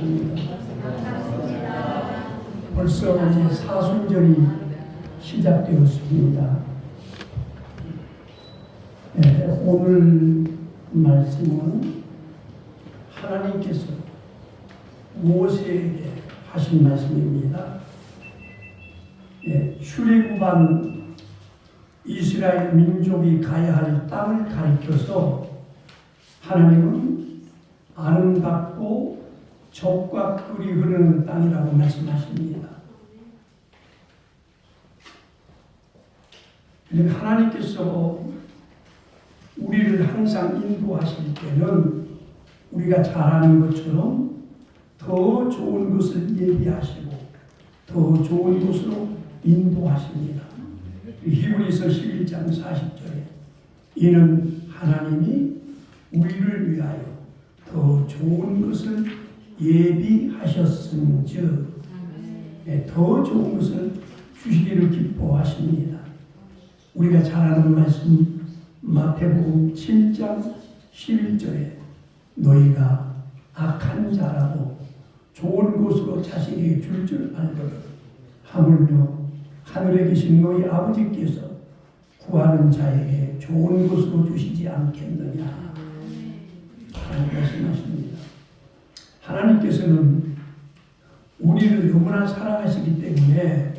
말씀입니다. 벌써 이제 사순절이 시작되었습니다. 오늘 말씀은 하나님께서 모세에게 하신 말씀입니다. 출애굽한 이스라엘 민족이 가야 할 땅을 가리켜서 하나님은 아름답고 젖과 꿀이 흐르는 땅이라고 말씀하십니다. 하나님께서 우리를 항상 인도하실 때는 우리가 잘 아는 것처럼 더 좋은 것을 예비하시고 더 좋은 곳으로 인도하십니다. 히브리서 11장 40절에 이는 하나님이 우리를 위하여 더 좋은 것을 예비하셨음즉 더 좋은 것을 주시기를 기뻐하십니다. 우리가 잘 아는 말씀 마태복음 7장 11절에 너희가 악한 자라도 좋은 곳으로 자식에게 줄 줄 알거든 하물며 하늘에 계신 너희 아버지께서 구하는 자에게 좋은 곳으로 주시지 않겠느냐 라고 말씀하십니다. 하나님께서는 우리를 너무나 사랑하시기 때문에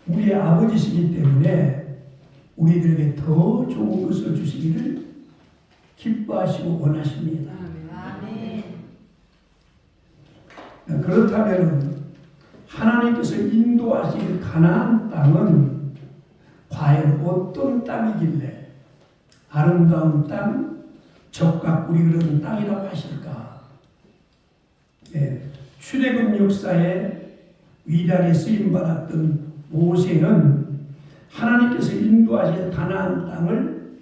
우리의 아버지시기 때문에 우리들에게 더 좋은 것을 주시기를 기뻐하시고 원하십니다. 그렇다면 하나님께서 인도하실 가나안 땅은 과연 어떤 땅이길래 아름다운 땅, 젖과 꿀이 흐르는 땅이라고 하실까? 출애굽 역사에 위대하게 쓰임받았던 모세는 하나님께서 인도하실 가나안 땅을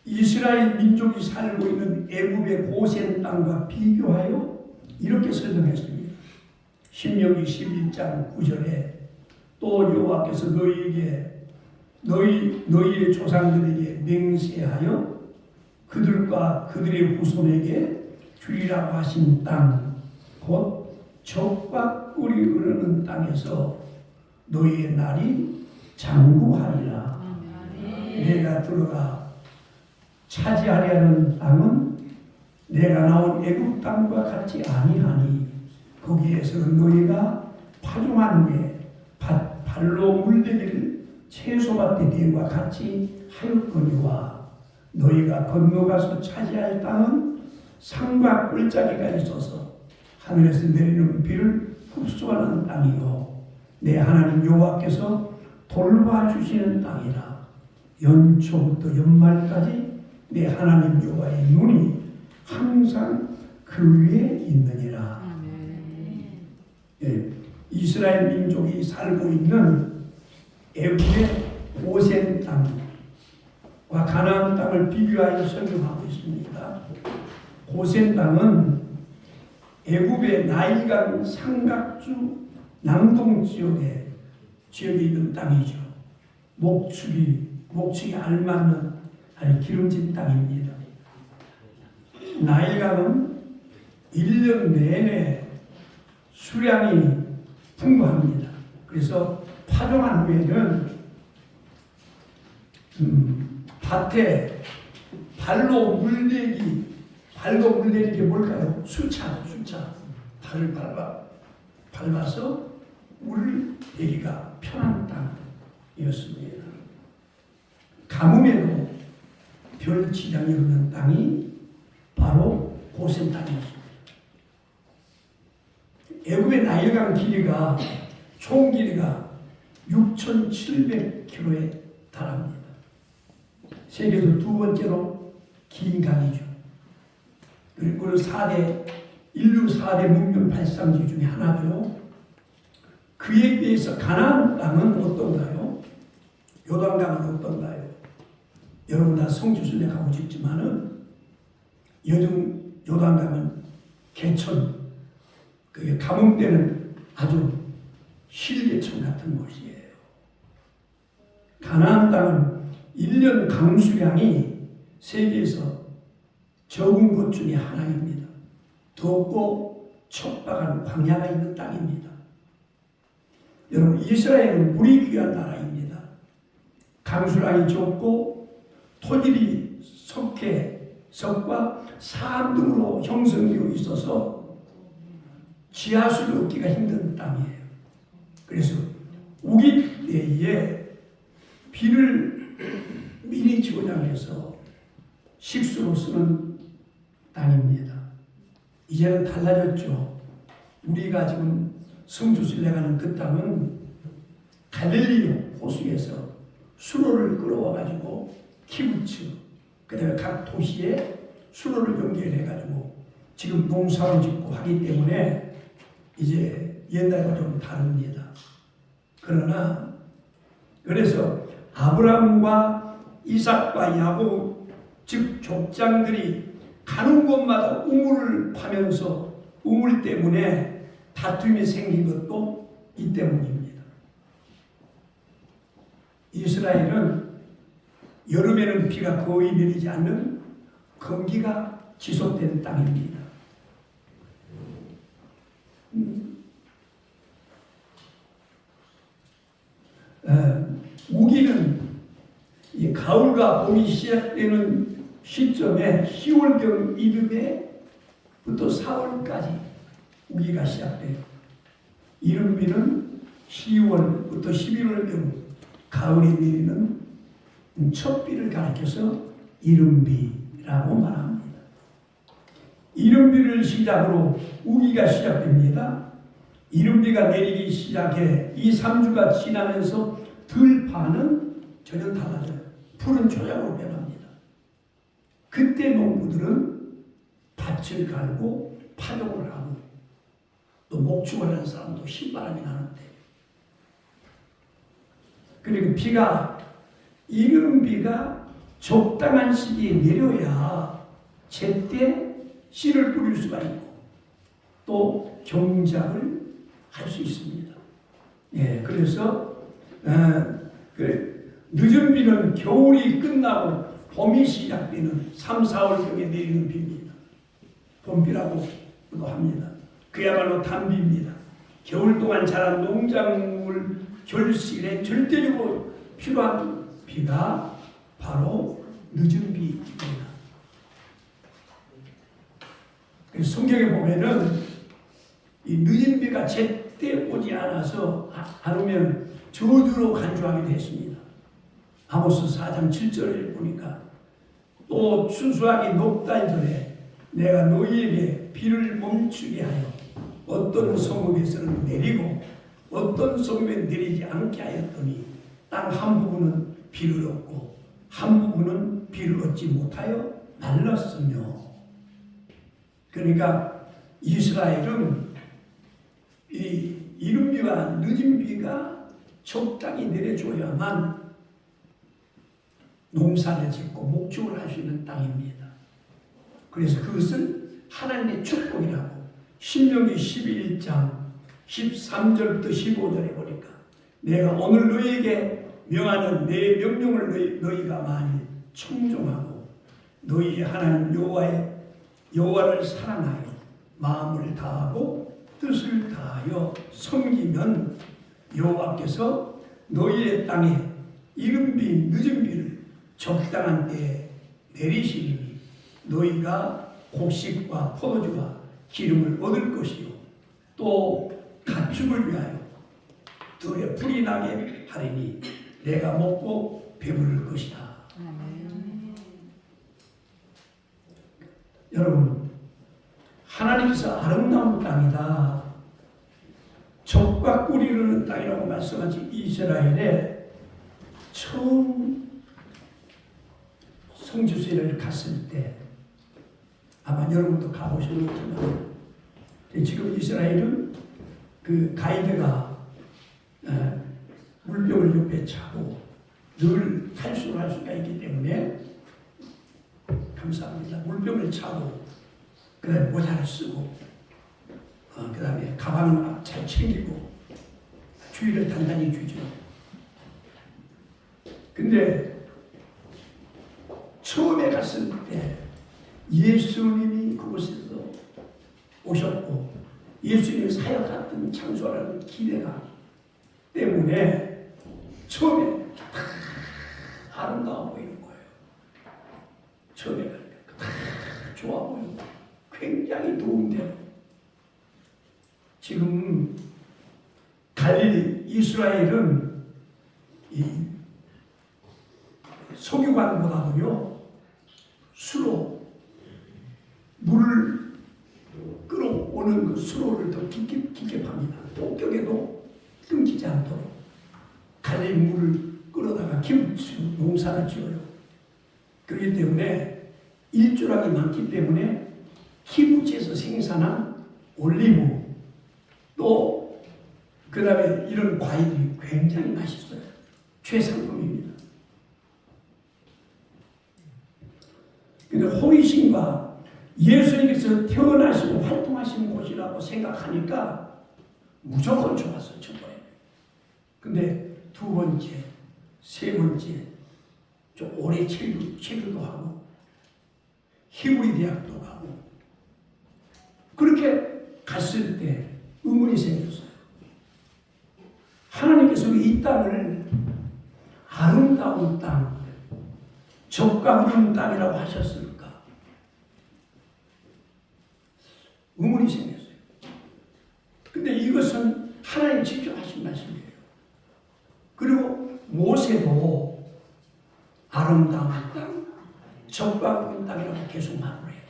이스라엘 민족이 살고 있는 애굽의 고센 땅과 비교하여 이렇게 설명했습니다. 신명기 11장 9절에 또 여호와께서 너희의 조상들에게 맹세하여 그들과 그들의 후손에게 주리라고 하신 땅 곧 젖과 꿀이 흐르는 땅에서 너희의 날이 장구하리라. 내가 들어가 차지하려 하는 땅은 내가 나온 애굽 땅과 같이 아니하니 거기에서는 너희가 파종한 후에 발로 물대기를 채소밭의 대과 같이 하였거니와 너희가 건너가서 차지할 땅은 산과 꿀자리가 있어서 하늘에서 내리는 비를 흡수하는 땅이요 내 하나님 여호와께서 돌봐주시는 땅이라. 연초부터 연말까지 내 하나님 여호와의 눈이 항상 그 위에 있느니라. 이스라엘 민족이 살고 있는 애굽의 고센 땅과 가나안 땅을 비교하여 설명하고 있습니다. 고센 땅은 애굽의 나일강 삼각주 남동 지역에 있는 땅이죠. 목축이 알맞는 아주 기름진 땅입니다. 나일강은 1년 내내 수량이 풍부합니다. 그래서 파종한 후에는 밭에 발로 물대는 게 뭘까요? 수차 발을 밟아서 물을 대기가 편한 땅이었습니다. 가뭄에도 별 지장이 없는 땅이 바로 고센 땅이었습니다. 애굽의 나일강 길이가 총 길이가 6,700km에 달합니다. 세계에서 두 번째로 긴 강이죠. 그리고 인류 4대 문명 발상지 중에 하나죠. 그에 비해서 가나안 땅은 어떤가요? 요단강은 어떤가요? 여러분 다 성지순례 가고 싶지만은 요단강은 개천, 그게 가뭄 때는 아주 실개천 같은 곳이에요. 가나안 땅은 1년 강수량이 세계에서 적은 것 중에 하나입니다. 덥고 척박한 광야가 있는 땅입니다. 여러분, 이스라엘은 물이 귀한 나라입니다. 강수량이 좁고 토질이 석과 사암 등으로 형성되어 있어서 지하수를 얻기가 힘든 땅이에요. 그래서 우기 때에 비를 미리 저장해서 식수로 쓰는 땅입니다. 이제는 달라졌죠. 우리가 지금 성주순례 가는 그 땅은 갈릴리 호수에서 수로를 끌어와가지고 키부츠, 그 다음에 각 도시에 수로를 연결해가지고 지금 농사를 짓고 하기 때문에 이제 옛날과 좀 다릅니다. 그러나 그래서 아브라함과 이삭과 야곱, 즉 족장들이 가는 곳마다 우물을 파면서 우물 때문에 다툼이 생긴 것도 이 때문입니다. 이스라엘은 여름에는 비가 거의 내리지 않는 건기가 지속되는 땅입니다. 우기는 이 가을과 봄이 시작되는 시점에 10월경 이듬해부터 4월까지 우기가 시작돼요. 이른비는 10월부터 11월경 가을에 내리는 첫 비를 가리켜서 이른비라고 말합니다. 이른비를 시작으로 우기가 시작됩니다. 이른비가 내리기 시작해 2, 3주가 지나면서 들판은 전혀 달라져요. 푸른 초장으로 변합니다. 그때 농부들은 밭을 갈고 파종을 하고 또 목축을 하는 사람도 신바람이 나는데, 그리고 비가 이른 비가 적당한 시기에 내려야 제때 씨를 뿌릴 수가 있고 또 경작을 할 수 있습니다. 예, 그래서 늦은 비는 겨울이 끝나고 봄이 시작되는 3, 4월경에 내리는 비입니다. 봄비라고도 합니다. 그야말로 단비입니다. 겨울 동안 자란 농작물 결실에 절대적으로 필요한 비가 바로 늦은 비입니다. 성경에 보면은 이 늦은 비가 제때 오지 않으면 저주로 간주하기도 했습니다. 아모스 4장 7절에 보니까 또 추수하기 높다 전에 내가 너희에게 비를 멈추게 하여 어떤 성읍에서는 내리고 어떤 성읍에 내리지 않게 하였더니 땅 한 부분은 비를 얻고 한 부분은 비를 얻지 못하여 말랐으며. 그러니까 이스라엘은 이 이른 비와 늦은 비가 적당히 내려줘야만 농사를 짓고 목축을 할 수 있는 땅입니다. 그래서 그것을 하나님의 축복이라고 신명기 11장 13절부터 15절에 보니까 내가 오늘 너희에게 명하는 내 명령을 너희가 만일 청종하고 너희의 하나님 여호와를 사랑하여 마음을 다하고 뜻을 다하여 섬기면 여호와께서 너희의 땅에 이른 비 늦은 비를 적당한 때에 내리시리니 너희가 곡식과 포도주와 기름을 얻을 것이요 또 가축을 위하여 들에 풀이 나게 하리니 내가 먹고 배부를 것이다. 여러분, 하나님께서 아름다운 땅이다, 젖과 꿀이 흐르는 땅이라고 말씀하신 이스라엘에 처음 성지순례를 갔을 때 아마 여러분도 가보셨겠지만 지금 이스라엘은 그 가이드가 물병을 옆에 차고 늘 탈수를 할 수가 있기 때문에 감사합니다. 물병을 차고 그 다음에 모자를 쓰고 그 다음에 가방을 잘 챙기고 주의를 단단히 주죠. 근데 처음에 갔을 때 예수님이 그곳에서 오셨고 예수님이 사역했던 장소라는 기대감 때문에 처음에 아름다워 보이는 거예요. 처음에 좋아 보이고 굉장히 좋은데 지금 갈릴리 이스라엘은 이 석유관보다도요 수로 물을 끌어오는 그 수로를 더 깊게 팝니다. 동격에도 끊기지 않도록 갈릴리 물을 끌어다가 농사를 지어요. 그렇기 때문에 일조량이 많기 때문에 키부츠에서 생산한 올리브 또 그 다음에 이런 과일이 굉장히 맛있어요. 최상품입니다. 근데 호이신과 예수님께서 태어나시고 활동하시는 곳이라고 생각하니까 무조건 좋았어요. 첫 번에. 근데 두 번째, 세 번째 좀 오래 체류도 하고 히브리 대학도 가고 그렇게 갔을 때 의문이 생겼어요. 하나님께서 이 땅을 아름다운 땅, 적과 흐르는 땅이라고 하셨을까? 의문이 생겼어요. 근데 이것은 하나님 직접 하신 말씀이에요. 그리고 모세도 아름다운 땅, 적과 흐르는 땅이라고 계속 말을 해요.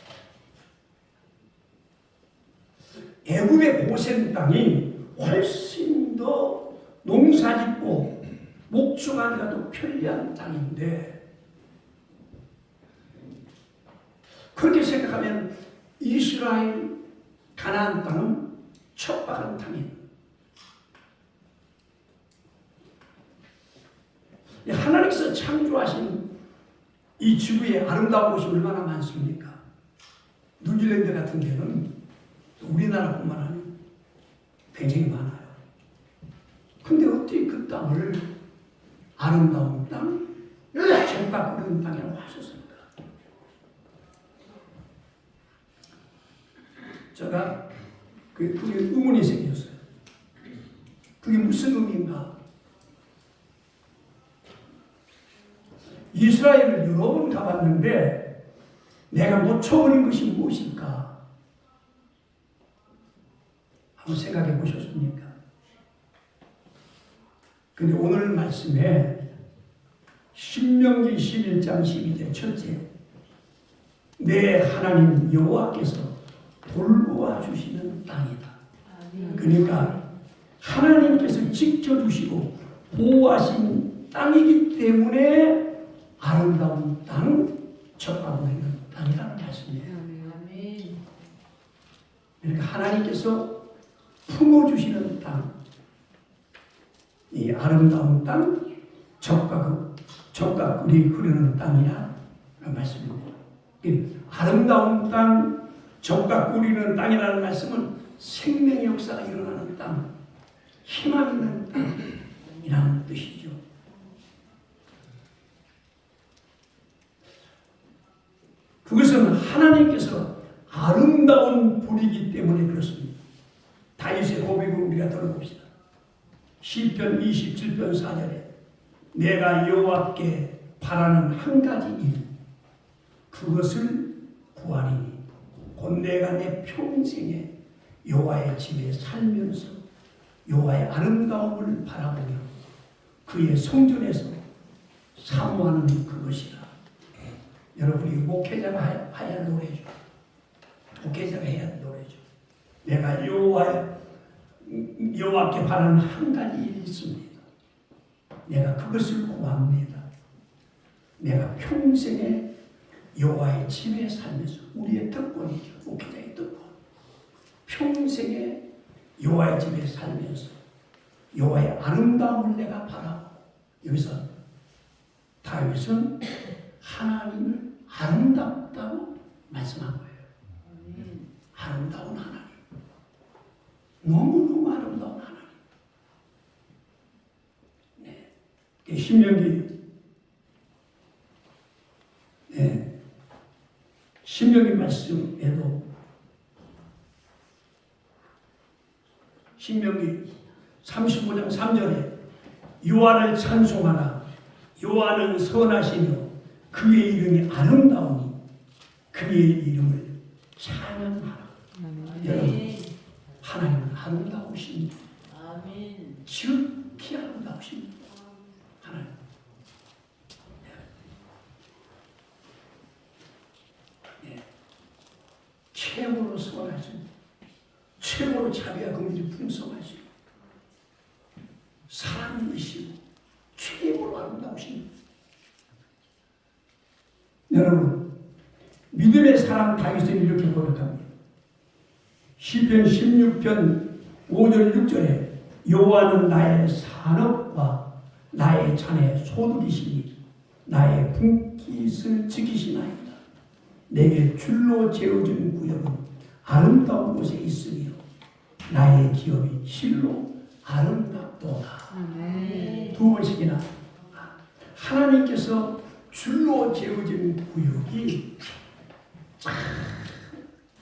애굽의 고센 땅이 훨씬 더 농사짓고 목축하기가 더 편리한 땅인데 그렇게 생각하면 이스라엘 가나안 땅은 척박한 땅이에요. 하나님께서 창조하신 이 지구의 아름다운 곳이 얼마나 많습니까? 뉴질랜드 같은 데는 우리나라뿐만 아니라 굉장히 많아요. 근데 어떻게 그 땅을 아름다운 땅, 정박 흐르는 땅이라고 하셨습니까? 제가 그게 의문이 생겼어요. 그게 무슨 의미인가? 이스라엘을 여러 번 가봤는데 내가 놓쳐버린 것이 무엇일까? 한번 생각해 보셨습니까? 근데 오늘 말씀에 신명기 11장 12절 첫째 내 하나님 여호와께서 돌보아 주시는 땅이다. 그러니까 하나님께서 지켜주시고 보호하신 땅이기 때문에 아름다운 땅, 적하고 있는 땅이라는 말씀이에요. 그러니까 하나님께서 품어주시는 땅, 이 아름다운 땅, 적과 꿀이 흐르는 땅이라는 말씀입니다. 아름다운 땅, 적과 꿀이 흐르는 땅이라는 말씀은 생명의 역사가 일어나는 땅, 희망 있는 땅이라는 뜻이죠. 그것은 하나님께서 아름다운 분이기 때문에 그렇습니다. 다윗의 고백을 우리가 들어봅시다. 시편 27편 4절에 내가 여호와께 바라는 한 가지 일 그것을 구하리니 곧 내가 내 평생에 여호와의 집에 살면서 여호와의 아름다움을 바라보며 그의 성전에서 사모하는 그것이라. 여러분이 목회자가 해야 할 노래죠. 목회자가 해야 할 노래죠. 내가 여호와께 바라는 한 가지 일이 있습니다. 내가 그것을 구합니다. 내가 평생에 여호와의 집에 살면서 우리의 특권이죠. 목회자의 특권. 평생에 여호와의 집에 살면서 여호와의 아름다움을 내가 바라보고 여기서 다윗은 하나님을 아름답다고 말씀한 거예요. 아름다운 하나님. 너무너무 아름다운 하나님. 네. 신명기 신명기 말씀에도 신명기 35장 3절에 여호와를 찬송하라. 여호와는 선하시며 그의 이름이 아름다우니 그의 이름을 찬양하라. 여러분, 하나님은 아름다우십니다. 지극히 아름다우십니다. 하나님. 네. 최고로 선하십니다. 최고로 자비와 긍휼이 풍성하시고 사랑이시고 최고로 아름다우십니다. 여러분, 믿음의 사람 다윗은 이렇게 고백합니다. 시편 16편 5절 6절에 여호와는 나의 산업과 나의 잔의 소득이시니 나의 분깃을 지키시나이다. 내게 줄로 재어진 구역은 아름다운 곳에 있으며 나의 기업이 실로 아름답도다. 두 번씩이나 하나님께서 줄로 재어진 구역이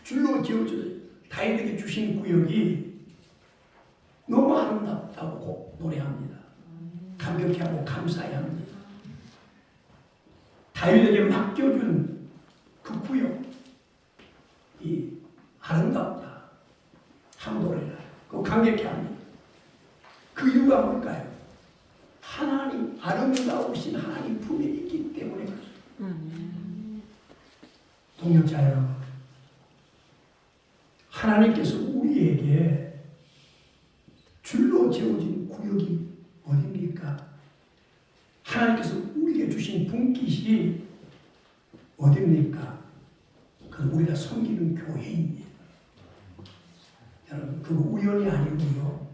줄로 재어진 다윗에게 주신 구역이 너무 아름답다고 노래합니다. 감격해하고 감사해야 합니다. 다윗에게 맡겨준 그 구역이 아름답다 하고 노래를 그 감격해야 합니다. 그 이유가 뭘까요? 하나님, 아름다우신 하나님 품에 있기 때문에 그렇습니다. 동역자 여러분, 하나님께서 우리에게 줄로 재어진 구역이 어딥니까? 하나님께서 우리에게 주신 분깃이 어딥니까? 그건 우리가 섬기는 교회입니다. 여러분, 그거 우연이 아니고요.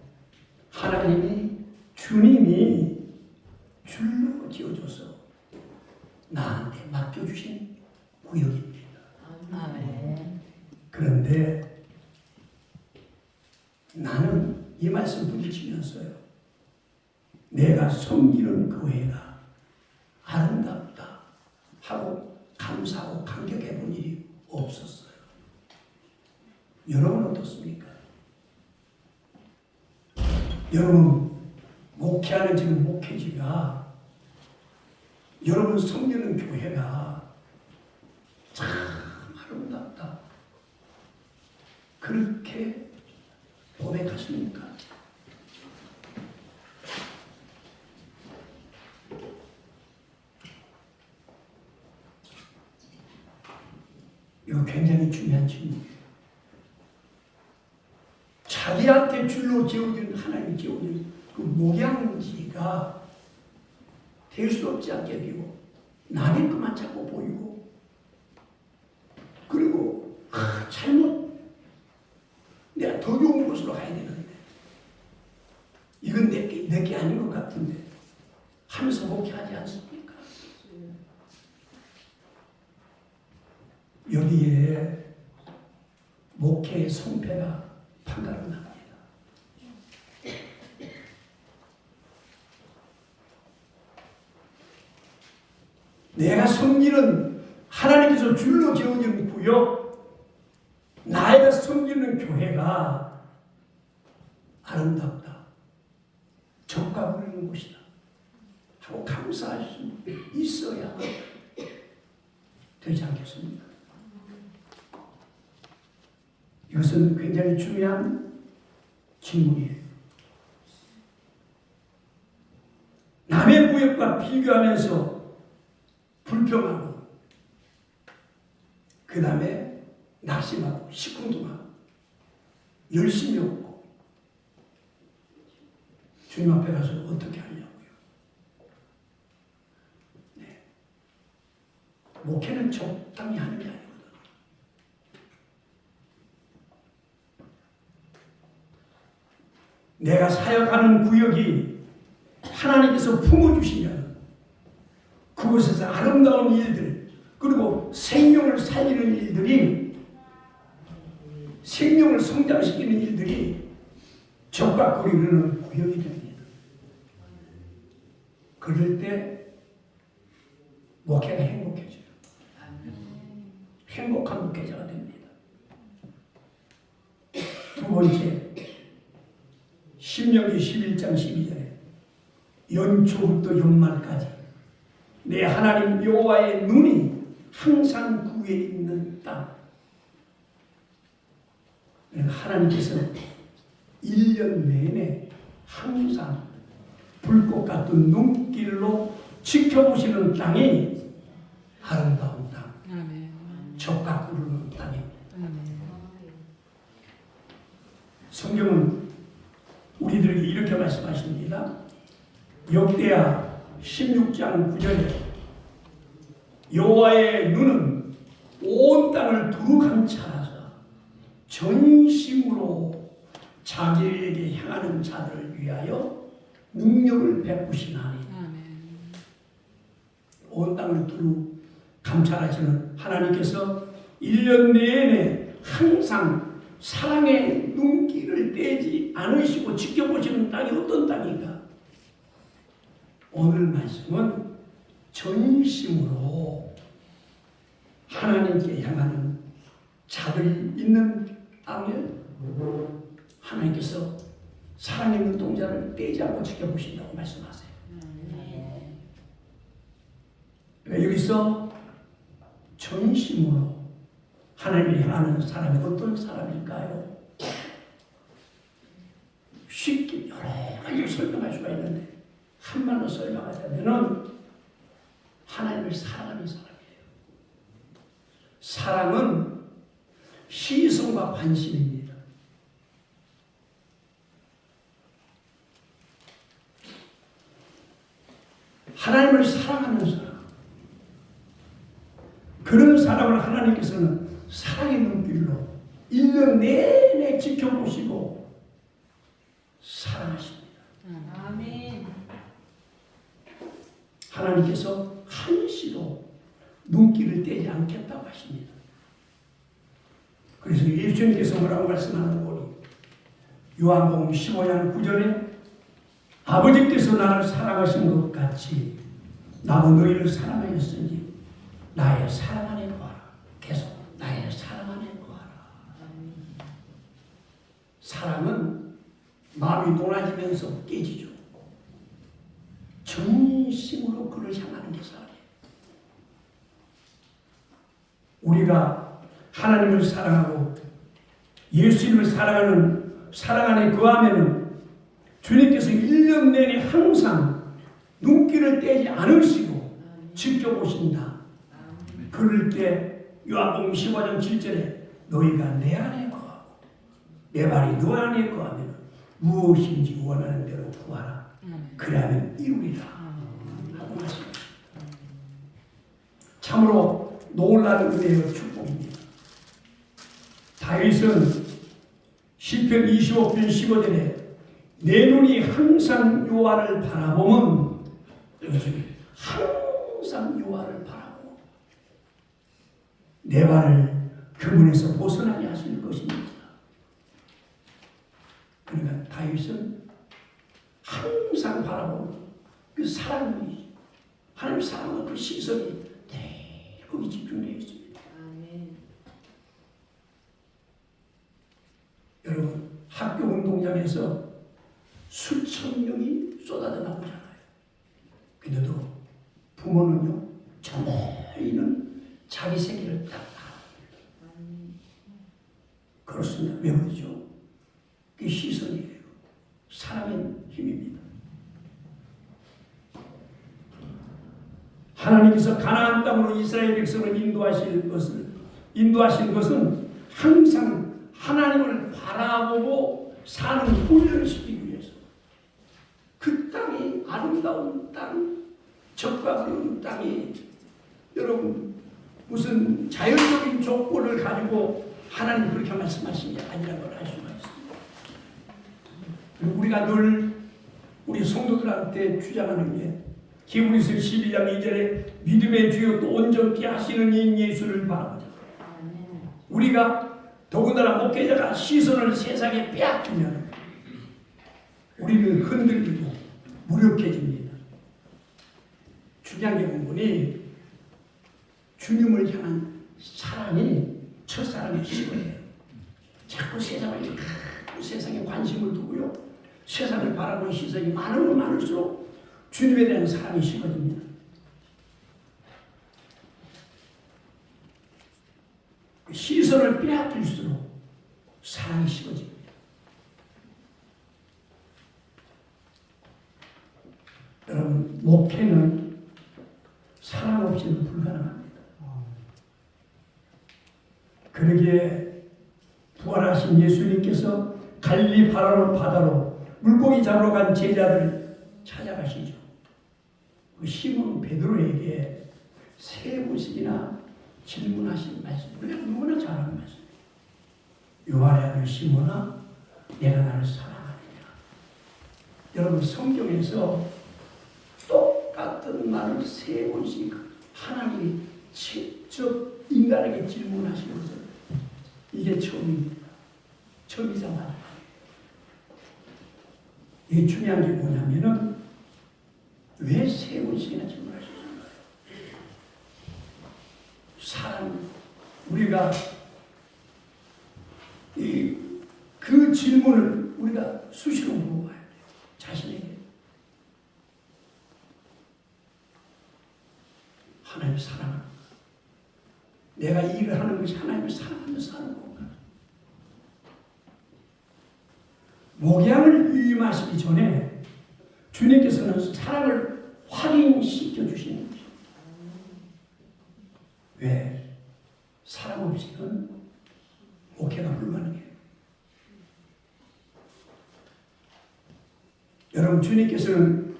하나님이, 주님이 줄로 지어줘서 나한테 맡겨주신 구역입니다. 그런데 나는 이 말씀 부딪히면서요, 내가 섬기는 교회가 아름답다 하고 감사하고 감격해 본 일이 없었어요. 여러분 어떻습니까? 여러분 목회하는 지금 목회지가, 여러분 섬기는 교회가 참 아름답다 그렇게 고백하십니까? 이거 굉장히 중요한 질문이에요. 자기한테 줄로 지어진, 하나님이 지어진 그 목양지가 될 수 없지 않게 되고 남의 것만 자꾸 보이고, 그리고 잘못 내가 더 좋은 곳으로 가야 되는데 이건 내게 아닌 것 같은데 하면서 목회하지 않습니까? 여기에 목회의 성패가 판가름 납니다. 내가 섬기는 하나님께서 줄로 지어진 구역, 나에게 섬기는 교회가 아름답다, 적과 부리는 곳이다 하고 감사할 수 있어야 되지 않겠습니까? 이것은 굉장히 중요한 질문이에요. 남의 구역과 비교하면서 불평하고, 그 다음에 낙심하고 시큰둥하고 열심히 없고, 주님 앞에 가서 어떻게 하냐고요. 네. 목회는 적당히 하는 게 아니거든요. 내가 사역하는 구역이 하나님께서 품어주시면 그곳에서 아름다운 일들, 그리고 생명을 살리는 일들이, 생명을 성장시키는 일들이 적과 거리는 구역이 됩니다. 그럴 때 목회가 행복해져요. 행복한 목회자가 됩니다. 두 번째, 신명기 11장 12절에 연초부터 연말까지 내 하나님 여호와의 눈이 항상 구에 있는 땅. 하나님께서 1년 내내 항상 불꽃 같은 눈길로 지켜보시는 땅이 아름다운 땅, 적과 구르는 땅입니다. 성경은 우리들에게 이렇게 말씀하십니다. 역대하 16장 9절에 여호와의 눈은 온 땅을 두루 감찰하사 전심으로 자기에게 향하는 자들을 위하여 능력을 베푸시나니. 온 땅을 두루 감찰하시는 하나님께서 1년 내내 항상 사랑의 눈길을 떼지 않으시고 지켜보시는 땅이 어떤 땅인가? 오늘 말씀은 전심으로 하나님께 향하는 자들이 있는 땅에 하나님께서 사랑의 눈동자를 떼지 않고 지켜보신다고 말씀하세요. 여기서 전심으로 하나님을 향하는 사람이 어떤 사람일까요? 쉽게 여러 가지 설명할 수가 있는데 한말로 설명하자면 하나님을 사랑하는 사람이에요. 사랑은 시선과 관심입니다. 하나님을 사랑하는 사람, 그런 사람을 하나님께서는 사랑의 눈길로 1년 내내 지켜보시고 사랑하십니다. 아멘. 하나님께서 한시도 눈길을 떼지 않겠다고 하십니다. 그래서 예수님께서 뭐라고 말씀하는 거니? 요한복음 15장 9절에 아버지께서 나를 사랑하신 것 같이 나도 너희를 사랑하였으니 나의 사랑 안에 거하라. 계속 나의 사랑 안에 거하라. 사랑은 마음이 높아지면서 깨지죠. 전심으로 그를 향하는 게 사랑이에요. 우리가 하나님을 사랑하고 예수님을 사랑하는 사랑 안에 거하면은 주님께서 1년 내내 항상 눈길을 떼지 않으시고 지켜보신다. 그럴 때 요한복음 15장 7절에 너희가 내 안에 거하고 내 말이 너 안에 거하면 무엇인지 원하는 대로 구하라. 그래야만 이루리라 하고 말씀합니다. 참으로 놀라운 은혜의 축복입니다. 다윗은 시편 25편 15절에 내 눈이 항상 여호와를 바라보면 항상 여호와를 바라보 내 발을 그분에서 벗어나게 하실 것입니다. 그러니까 다윗은 항상 바라보는 그 사랑이 하나님 사랑의 그 시선이 거기 집중되어 있습니다. 아멘. 여러분 학교 운동장에서 수천 명이 쏟아져 나오잖아요. 그래도 부모는요 저희는 자기 세계를 딱 그렇습니다. 왜 그러죠? 그 시선이에요. 사랑의 힘입니다. 하나님께서 가나안 땅으로 이스라엘 백성을 인도하신 것은 항상 하나님을 바라보고 사는 훈련을 시키기 위해서. 그 땅이 아름다운 땅, 적과 그런 땅이 여러분 무슨 자연적인 조건을 가지고 하나님 그렇게 말씀하신 게 아니라는 걸 알 수가 있습니다. 그리고 우리가 늘 우리 성도들한테 주장하는 게 히브리서 12장 2절에 믿음의 주요 또 온전케 하시는 인 예수를 바라보자. 우리가 더군다나 목회자가 시선을 세상에 빼앗기면 우리는 흔들리고 무력해집니다. 중요한 게 부분이 주님을 향한 사랑이 첫사랑의 시거예요. 자꾸 세상에 관심을 두고요. 세상을 바라보는 시선이 많으면 많을수록 주님에 대한 사랑이 식어집니다. 시선을 빼앗길수록 사랑이 식어집니다. 여러분, 목회는 사랑 없이는 불가능합니다. 그러기에 부활하신 예수님께서 갈릴리 바다로 물고기 잡으러 간 제자들 찾아가시죠. 그 시몬 베드로에게 세 번씩이나 질문하신 말씀, 우리가 누구나 잘 아는 말씀. 요한의 아들 시몬아, 내가 나를 사랑하느냐. 여러분, 성경에서 똑같은 말을 세 번씩 하나님이 직접 인간에게 질문하시는 것은 이게 처음입니다. 처음이자 이게 중요한 게 뭐냐면은 왜 세 번씩이나 질문하셨을까요? 사람, 우리가 그 질문을 우리가 수시로 물어봐야 돼요. 자신에게. 하나님 사랑합니다. 내가 이 일을 하는 것이 하나님을 사랑하면서 하는 건가? 목양을 위임하시기 전에 주님께서는 사랑을 확인시켜 주시는 것입니다. 왜? 사랑 없이는 목회가 불가능해요. 여러분, 주님께서는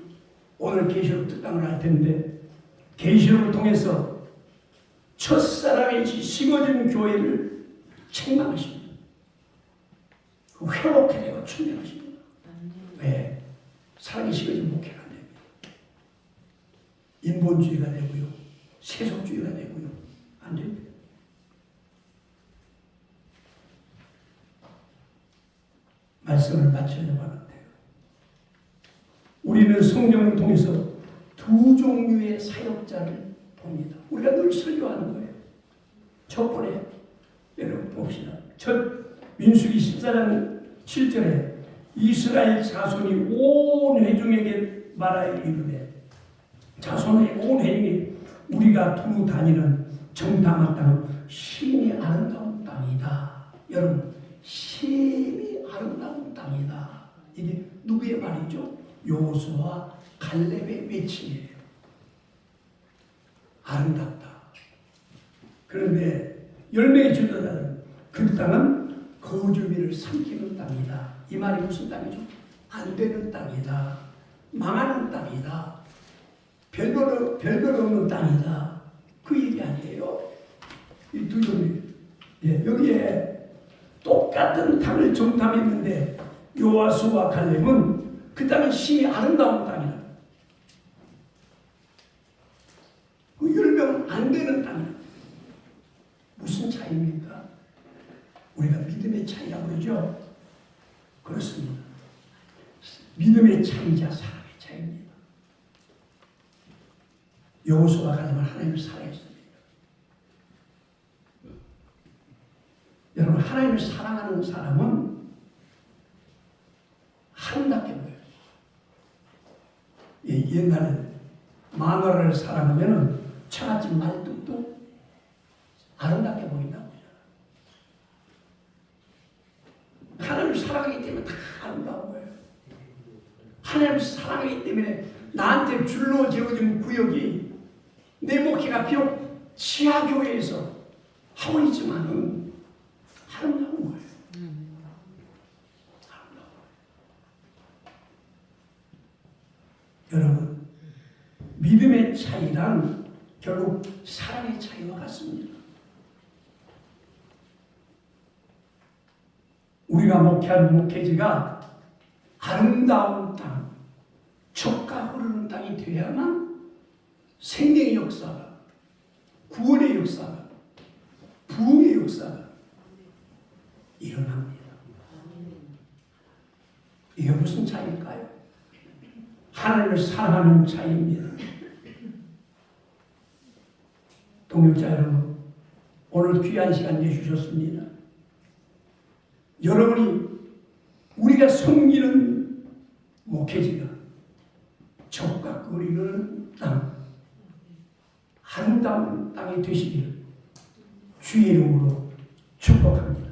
오늘 계시록 특강을 할 텐데 계시록을 통해서 첫사랑의 식어진 교회를 책망하십니다. 회복해야 되고 충전하십니다. 왜? 사랑이 식어진 목회가 안 됩니다. 인본주의가 되고요. 세속주의가 되고요. 안 됩니다. 말씀을 마치려고 하는데요. 우리는 성경을 통해서 두 종류의 사역자를 봅니다. 우리가 늘 설교하는 거예요. 첫 번에 여러분 봅시다. 첫 민수기 14장 7절에 이스라엘 자손이 온 회중에게 말하여 이르되 자손의 온 회중이 우리가 두루 다니는 정탐한 땅은 심히 아름다운 땅이다. 여러분, 심히 아름다운 땅이다. 이게 누구의 말이죠? 여호수아와 갈렙의 외침이에요. 아름답다. 그런데 열매의 주도자는 그 땅은 거주민을 삼키는 땅이다. 이 말이 무슨 땅이죠? 안 되는 땅이다. 망하는 땅이다. 별별 없는 땅이다. 그 얘기 아니에요. 이 두 종류. 예, 여기에 똑같은 땅을 정탐했는데 여호수아와 갈렙은 그 땅은 심히 아름다운 땅이다. 그 열매는 안 되는 땅이다. 무슨 차이입니까? 우리가 믿음의 차이라고 그러죠? 그렇습니다. 믿음의 차이자 사랑의 차이입니다. 여호수아가 갈렙은 하나님을 사랑했습니다. 여러분, 하나님을 사랑하는 사람은 아름답게 보여요. 옛날에 마누라를 사랑하면 처갓집 말뚝도 아름답게 보인다고 하잖아요. 하나님을 사랑하기 때문에 다 아름다운 거예요. 하나님을 사랑하기 때문에 나한테 줄로 재워진 구역이 내 목회가 비록 지하교회에서 하고 있지만은 아름다운 거예요. 아름다운 거예요. 여러분, 믿음의 차이란 결국 사랑의 차이와 같습니다. 우리가 목회하는 목회지가 아름다운 땅, 젖과 흐르는 땅이 되어야만 생명의 역사가, 구원의 역사가, 부흥의 역사가 일어납니다. 이게 무슨 차이일까요? 하나님을 사랑하는 차이입니다. 동역자 여러분, 오늘 귀한 시간 내주셨습니다. 여러분이 우리가 섬기는 목회지가 적각거리는 땅, 아름다운 땅이 되시기를 주의 이름으로 축복합니다.